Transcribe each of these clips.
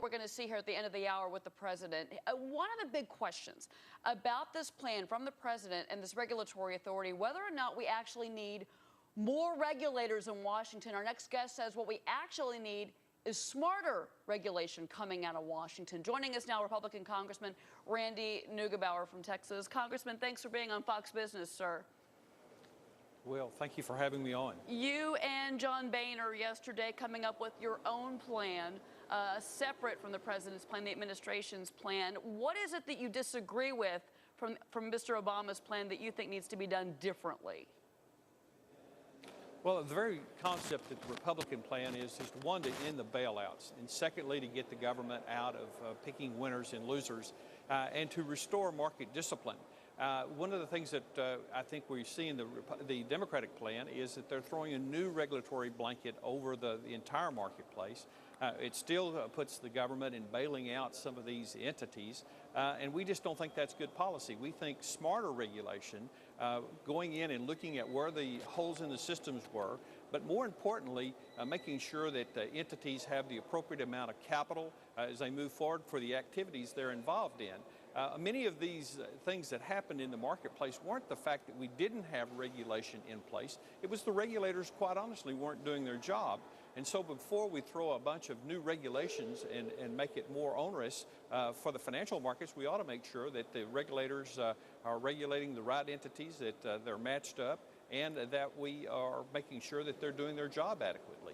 we're going to see here at the end of the hour with the president. One of the big questions about this plan from the president and this regulatory authority, whether or not we actually need more regulators in Washington. Our next guest says what we actually need is smarter regulation coming out of Washington. Joining us now, Republican Congressman Randy Neugebauer from Texas. Congressman, thanks for being on Fox Business, sir. Well, thank you for having me on. You and John Boehner yesterday coming up with your own plan, separate from the president's plan, the administration's plan. What is it that you disagree with from Mr. Obama's plan that you think needs to be done differently? Well, the very concept that the Republican plan is one, to end the bailouts, and secondly, to get the government out of picking winners and losers, and to restore market discipline. One of the things that I think we see in the Democratic plan is that they're throwing a new regulatory blanket over the entire marketplace. It still puts the government in bailing out some of these entities, and we just don't think that's good policy. We think smarter regulation, going in and looking at where the holes in the systems were, but more importantly, making sure that entities have the appropriate amount of capital as they move forward for the activities they're involved in. Many of these things that happened in the marketplace weren't the fact that we didn't have regulation in place. It was the regulators, quite honestly, weren't doing their job. And so before we throw a bunch of new regulations and make it more onerous for the financial markets, we ought to make sure that the regulators are regulating the right entities, that they're matched up, and that we are making sure that they're doing their job adequately.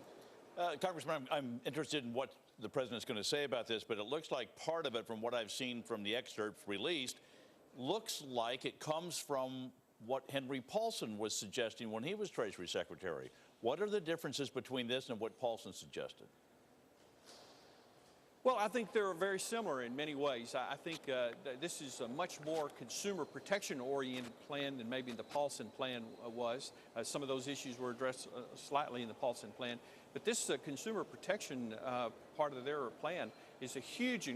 Congressman, I'm interested in what the president's going to say about this, but it looks like part of it, from what I've seen from the excerpts released, looks like it comes from what Henry Paulson was suggesting when he was Treasury Secretary. What are the differences between this and what Paulson suggested? Well, I think they're very similar in many ways. I think this is a much more consumer protection-oriented plan than maybe the Paulson plan was. Some of those issues were addressed slightly in the Paulson plan. But this consumer protection part of their plan is a huge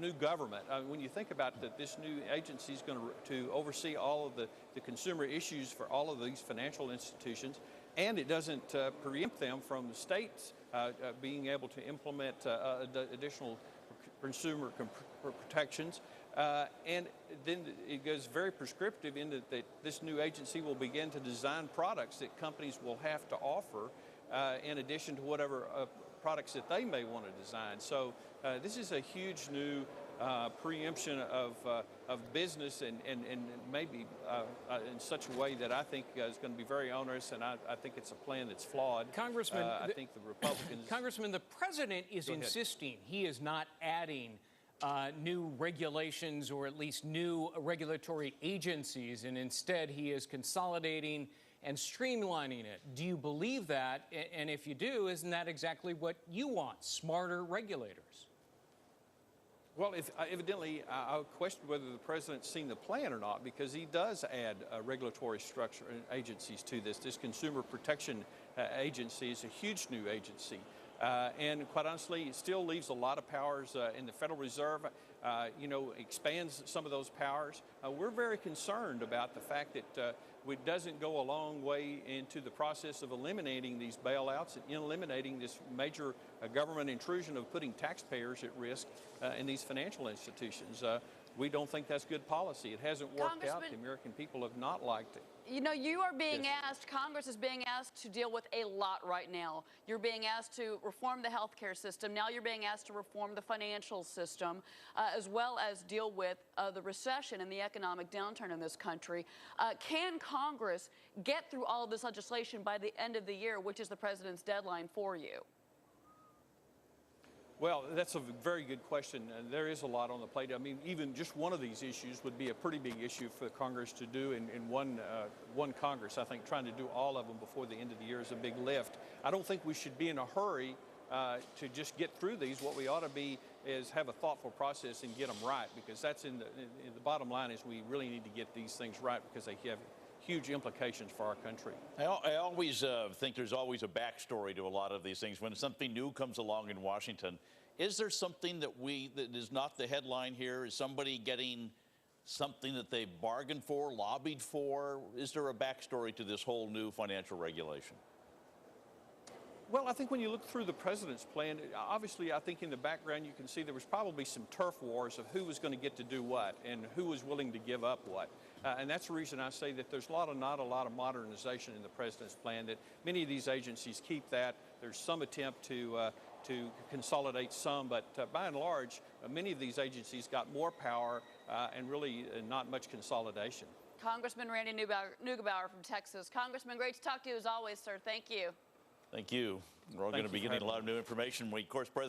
new government. When you think about that, this new agency is going to oversee all of the consumer issues for all of these financial institutions, and it doesn't preempt them from the states being able to implement additional consumer protections. And then it goes very prescriptive in that this new agency will begin to design products that companies will have to offer in addition to whatever products that they may want to design. So this is a huge new preemption of business and maybe in such a way that I think is going to be very onerous, and I think it's a plan that's flawed. Congressman, I think the Republicans... Congressman, the president is insisting he is not adding new regulations or at least new regulatory agencies, and instead he is consolidating and streamlining it. Do you believe that? And if you do, isn't that exactly what you want, smarter regulators? Well, evidently, I question whether the president's seen the plan or not, because he does add regulatory structure and agencies to this. This Consumer Protection Agency is a huge new agency. And quite honestly, it still leaves a lot of powers in the Federal Reserve, expands some of those powers. We're very concerned about the fact that it doesn't go a long way into the process of eliminating these bailouts and eliminating this major government intrusion of putting taxpayers at risk in these financial institutions. We don't think that's good policy. It hasn't worked out. The American people have not liked it. You know, you are being asked, Congress is being asked to deal with a lot right now. You're being asked to reform the healthcare system. Now you're being asked to reform the financial system, as well as deal with the recession and the economic downturn in this country. Can Congress get through all of this legislation by the end of the year, which is the president's deadline for you? Well, that's a very good question. There is a lot on the plate. I mean, even just one of these issues would be a pretty big issue for Congress to do in one Congress. I think trying to do all of them before the end of the year is a big lift. I don't think we should be in a hurry to just get through these. What we ought to be is have a thoughtful process and get them right, because that's in the bottom line is we really need to get these things right because they have huge implications for our country. I always think there's always a backstory to a lot of these things. When something new comes along in Washington, is there something that is not the headline here? Is somebody getting something that they bargained for, lobbied for? Is there a backstory to this whole new financial regulation? Well, I think when you look through the president's plan, obviously, I think in the background you can see there was probably some turf wars of who was going to get to do what and who was willing to give up what. And that's the reason I say that there's not a lot of modernization in the president's plan, that many of these agencies keep that. There's some attempt to consolidate some, but by and large, many of these agencies got more power and really not much consolidation. Congressman Randy Neugebauer from Texas. Congressman, great to talk to you as always, sir. Thank you. Thank you. We're all going to be getting a lot of new information. Of course, President